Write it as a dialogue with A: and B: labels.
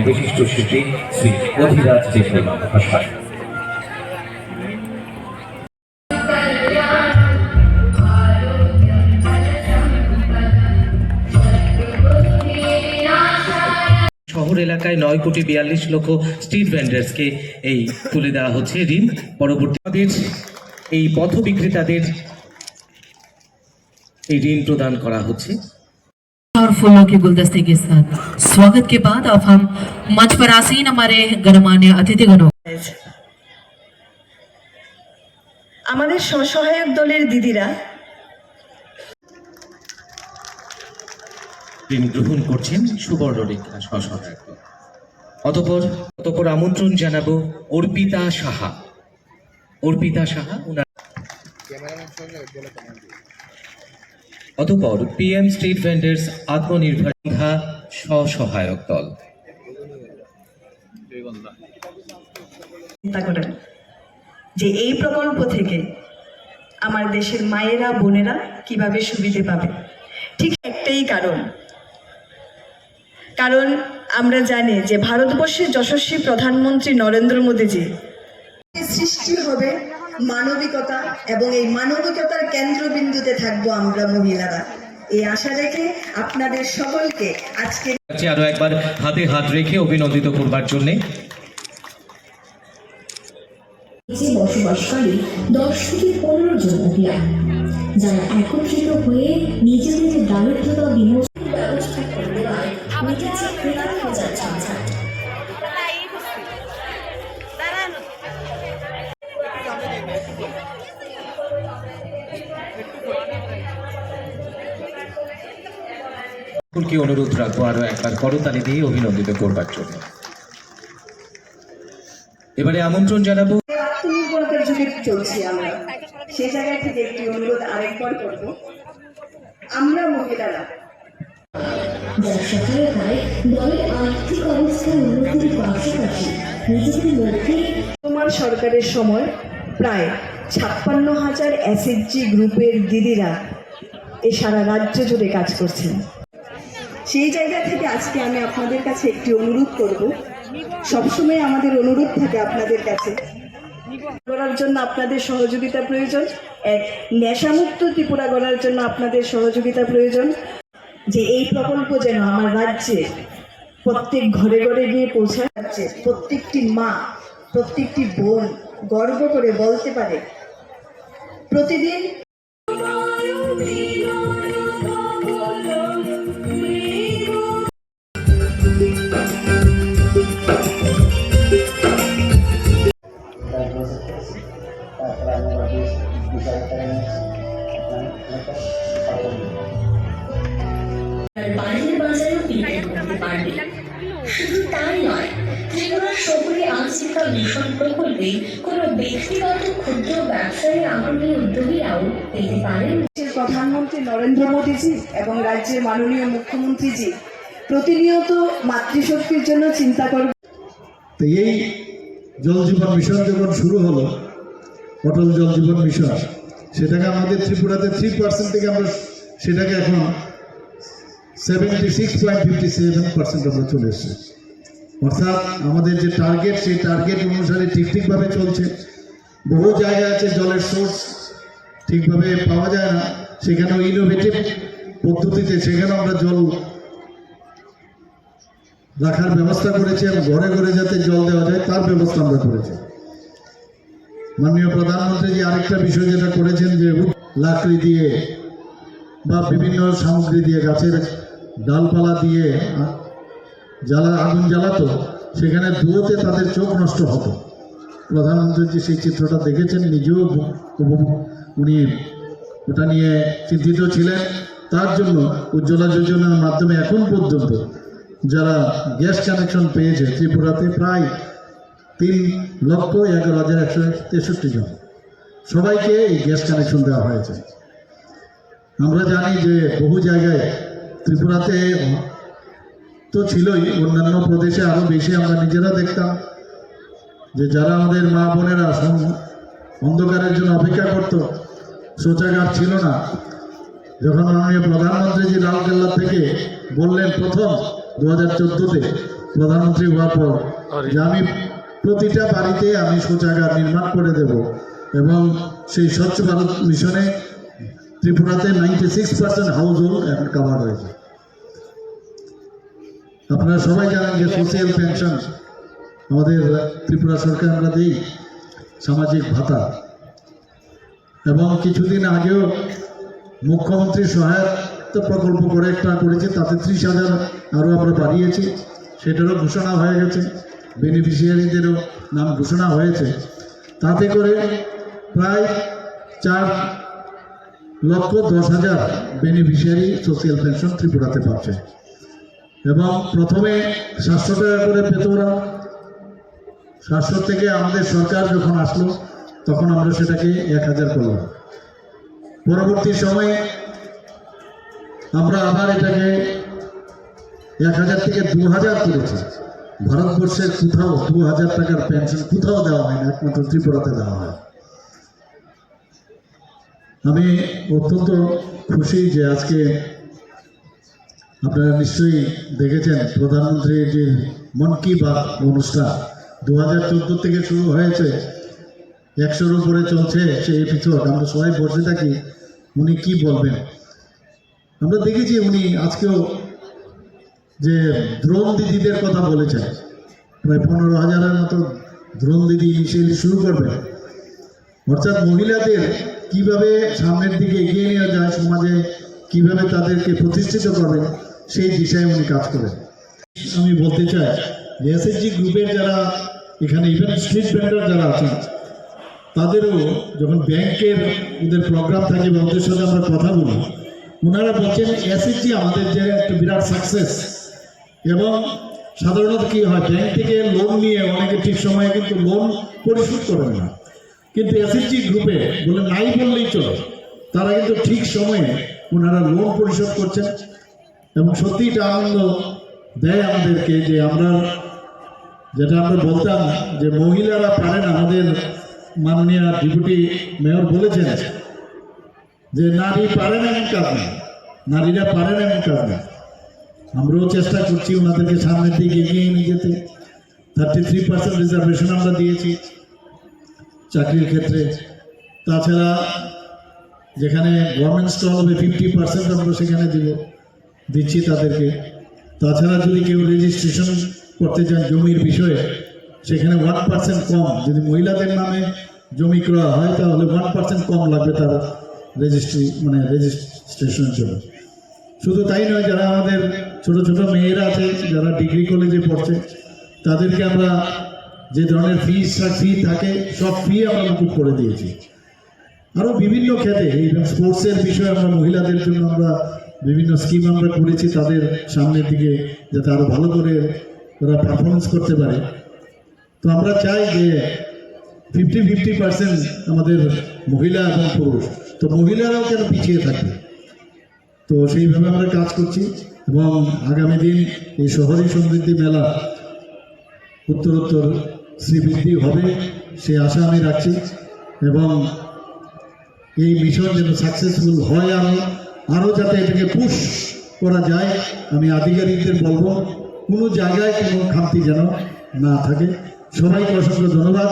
A: বিশিষ্ট শিল্পী শ্রী অধিরাজ দেববর্মা মহাশয়। শহর এলাকায় 9,42,00,000 স্ট্রিট ভেন্ডার্সকে এই তুলে দেওয়া হচ্ছে ঋণ। পরবর্তী এই পথ বিক্রেতাদের এই ঋণ प्रदान करा হচ্ছে।
B: और फूलों के गुलदस्ते के साथ स्वागत के बाद अब हम मंच पर आसीन हमारे गणमान्य अतिथिगणों
C: আমাদের সহায়ক দলের দিদিরা
A: ঋণ গ্রহণ করছেন সুবর্ণরেখা সহায়ক দল। অতঃপর আমন্ত্রণ জানাবো অর্পিতা সাহা। অতঃপর PM স্ট্রিট ভেন্ডার্স আত্মনির্ভর সহায়ক দল।
C: চিন্তা করেন যে এই প্রকল্প থেকে আমার দেশের মায়েরা বোনেরা কিভাবে সুবিধে পাবে। ঠিক একটাই কারণ আমরা জানি যে ভারতবর্ষের যশস্বী প্রধানমন্ত্রী নরেন্দ্র মোদীজি সৃষ্টি হবে মানবিকতা এবং এই মানবিকতার কেন্দ্রবিন্দুতে থাকবো আমরা মহিলারা। এই আশা রেখে আপনাদের সকলকে আজকে
A: আরো একবার হাতে হাত রেখে অভিনন্দিত করবার জন্য
D: বসবাসকারী 10 থেকে 15 জন মহিলা যারা একত্রিত হয়ে নিজেদের দারিদ্রতা বিমোচনের ব্যবস্থা করে দেওয়ায় মিটেছে 50,000 ঝঞ্ঝাট।
A: সকলকে অনুরোধ রাখবো আরো একবার করতালি দিয়ে অভিনন্দিত করবার জন্য। এবারে আমন্ত্রণ জানাবো
C: আত্মনির্ভরতার যুগে চলছি আমরা, সে জায়গা থেকে একটি অনুরোধ আরেকবার করব। আমরা মহিলারা
D: যার সহায়তায় দলের আর্থিক অবস্থার উন্নতির পাশাপাশি নিজেদের মধ্যে
C: তোমার সরকারের সময় প্রায় 56,000 SHG গ্রুপের দিদিরা এ সারা রাজ্য জুড়ে কাজ করছেন। সেই জায়গা থেকে আজকে আমি আপনাদের কাছে একটি অনুরোধ করব। সবসময় আমাদের অনুরোধ থাকে আপনাদের কাছে গড়ার জন্য আপনাদের সহযোগিতা প্রয়োজন, এক নেশামুক্ত ত্রিপুরা গড়ার জন্য আপনাদের সহযোগিতা প্রয়োজন। যে এই প্রকল্প যেন আমার রাজ্যে প্রত্যেক ঘরে ঘরে গিয়ে পৌঁছায়, প্রত্যেকটি মা প্রত্যেকটি বোন গর্ব করে বলতে পারে প্রতিদিন
D: বাইরের বাজারেও বিক্রি করতে পারবে। শুধু তাই নয়, ত্রিপুরার শহুরে আজীবিকা মিশন প্রকল্পে কোনো ব্যক্তিগত ক্ষুদ্র ব্যবসায়ী আগ্রহী উদ্যোগীরাও পেতে পারেন।
C: প্রধানমন্ত্রী নরেন্দ্র মোদীজি এবং রাজ্যের মাননীয় মুখ্যমন্ত্রীজি প্রতিনিয়ত মাতৃশক্তির জন্য চিন্তা করবে।
E: তো এই জল জীবন মিশন যখন শুরু হলো, অটল জল জীবন মিশন, সেটাকে আমাদের ত্রিপুরাতে 3% থেকে আমরা সেটাকে এখন 76.57% আমরা চলে এসেছি। অর্থাৎ আমাদের যে টার্গেট, সেই টার্গেট অনুসারে ঠিকভাবে চলছে। বহু জায়গা আছে জলের সোর্স ঠিকভাবে পাওয়া যায় না, সেখানেও ইনোভেটিভ পদ্ধতিতে সেখানেও আমরা জল রাখার ব্যবস্থা করেছি এবং ঘরে ঘরে যাতে জল দেওয়া যায় তার ব্যবস্থা আমরা করেছি। মাননীয় প্রধানমন্ত্রী যে আরেকটা বিষয় যেটা করেছেন যে লাকড়ি দিয়ে বা বিভিন্ন সামগ্রী দিয়ে, গাছের ডালপালা দিয়ে আগুন জ্বালাতো, সেখানে ধুয়োতে তাদের চোখ নষ্ট হতো। প্রধানমন্ত্রী যে সেই চিত্রটা দেখেছেন, নিজেও উনি ওটা নিয়ে চিন্তিত ছিলেন। তার জন্য উজ্জ্বলা যোজনার মাধ্যমে এখন পর্যন্ত যারা গ্যাস কানেকশন পেয়েছে ত্রিপুরাতে প্রায় 3,11,163 জন, সবাইকে এই গ্যাস কানেকশন দেওয়া হয়েছে। আমরা জানি যে বহু জায়গায় ত্রিপুরাতে তো ছিলই, অন্যান্য প্রদেশে আরও বেশি আমরা নিজেরা দেখতাম যে যারা আমাদের মা বোনেরা অন্ধকারের জন্য অপেক্ষা করত, শৌচাগার ছিল না। যখন মাননীয় প্রধানমন্ত্রীজি লালকেল্লা থেকে বললেন প্রথম 2014-তে প্রধানমন্ত্রী হওয়ার পর যে আমি প্রতিটা বাড়িতে আমি শৌচাগার নির্মাণ করে দেব এবং সেই স্বচ্ছ ভারত মিশনে ত্রিপুরাতে 96% হাউস হোল্ড এখন কাভার হয়েছে। আপনারা সবাই জানেন যে সোশিয়াল পেনশন আমাদের ত্রিপুরা সরকার আমরা দিই, সামাজিক ভাতা, এবং কিছুদিন আগেও মুখ্যমন্ত্রী সহায়তা প্রকল্প করে একটা করেছে, তাতে 30,000 আরও আমরা বাড়িয়েছি, সেটারও ঘোষণা হয়ে গেছে, বেনিফিশিয়ারিদেরও নাম ঘোষণা হয়েছে। তাতে করে প্রায় 4,10,000 বেনিফিশিয়ারি সোশিয়াল পেনশন ত্রিপুরাতে পাচ্ছে। এবং প্রথমে 700 টাকা করে পেত ওরা, 700 থেকে আমাদের সরকার যখন আসলো তখন আমরা সেটাকে 1,000 করলাম। পরবর্তী সময়ে আমরা আবার এটাকে 1,000 থেকে 2,000 করেছি। ভারতবর্ষের কোথাও 2,000 টাকার পেনশন কোথাও দেওয়া হয় না, একমাত্র ত্রিপুরাতে দেওয়া হয়। আমি অত্যন্ত খুশি যে আজকে আপনারা নিশ্চয়ই দেখেছেন প্রধানমন্ত্রীর যে মন কি বাত অনুষ্ঠান 2014 থেকে শুরু হয়েছে, 100-র উপরে চলছে সেই এপিসোড। আমরা সবাই বসে থাকি উনি কি বলবেন। আমরা দেখেছি উনি আজকেও যে দ্রোণ দিদিদের কথা বলেছেন, প্রায় 15,000-এর মতো দ্রোণ দিদি ইনিশিয়ালি শুরু করবেন। অর্থাৎ মহিলাদের কিভাবে সামনের দিকে এগিয়ে নেওয়া যায়, সমাজে কিভাবে তাদেরকে প্রতিষ্ঠিত করবেন, সেই দিশায় উনি কাজ করেন। আমি বলতে চাই যে এসএসজি গ্রুপের যারা এখানে ইভেন স্ট্রিট ভেন্ডার যারা আছেন, তাদেরও যখন ব্যাংকের ওদের প্রোগ্রাম থাকে বা ওদের সাথে আমরা কথা বলি, ওনারা বলছেন এসএসজি আমাদের যে একটা বিরাট সাকসেস। এবং সাধারণত কী হয়, ব্যাংক থেকে লোন নিয়ে অনেকে ঠিক সময়ে কিন্তু লোন পরিশোধ করেন না, কিন্তু এসএসজি গ্রুপে বলে নাই বললেই চলে, তারা কিন্তু ঠিক সময়ে ওনারা লোন পরিশোধ করছেন। এবং সত্যি এটা আনন্দ দেয় আমাদেরকে যে আমরা যেটা আমরা বলতাম যে মহিলারা পারেন, আমাদের মাননীয় ডেপুটি মেয়র বলেছেন যে নারী পারেন এমন কাজ না, নারীরা পারেন এমন কাজ না। আমরাও চেষ্টা করছি ওনাদেরকে সামনের দিকে এগিয়ে নিয়ে যেতে। 33% রিজার্ভেশন আমরা দিয়েছি চাকরির ক্ষেত্রে। তাছাড়া যেখানে গভর্নমেন্ট স্টল হবে 50% আমরা সেখানে দিচ্ছি তাদেরকে। তাছাড়া যদি কেউ রেজিস্ট্রেশন করতে চান জমির বিষয়ে, সেখানে 1% কম, যদি মহিলাদের নামে জমি ক্রয় হয় তাহলে 1% কম লাগবে তার রেজিস্ট্রেশনের জন্য। শুধু তাই নয়, যারা আমাদের ছোট ছোট মেয়েরা আছে যারা ডিগ্রি কলেজে পড়ছে, তাদেরকে আমরা যে ধরনের ফি থাকে সব ফি আমরা মুকুব করে দিয়েছি। আরও বিভিন্ন ক্ষেত্রে ইভেন স্পোর্টসের বিষয়ে আমরা মহিলাদের জন্য আমরা বিভিন্ন স্কিম আমরা করেছি, তাদের সামনের দিকে যাতে আরও ভালো করে ওরা পারফরমেন্স করতে পারে। তো আমরা চাই যে 50-50% আমাদের মহিলা এবং পুরুষ, তো মহিলারাও কেন পিছিয়ে থাকে, তো সেইভাবে আমরা কাজ করছি। এবং আগামী দিন এই শহরী সমৃদ্ধি মেলা উত্তরোত্তর শ্রীবৃদ্ধি হবে সেই আশা আমি রাখছি। এবং এই মিশন যেন সাকসেসফুল হয়, আরও যাতে এটাকে পুশ করা যায়, আমি আধিকারিকদের বলবো কোনো জায়গায় কোনো খামতি যেন না থাকে। সবাইকে অসংখ্য ধন্যবাদ।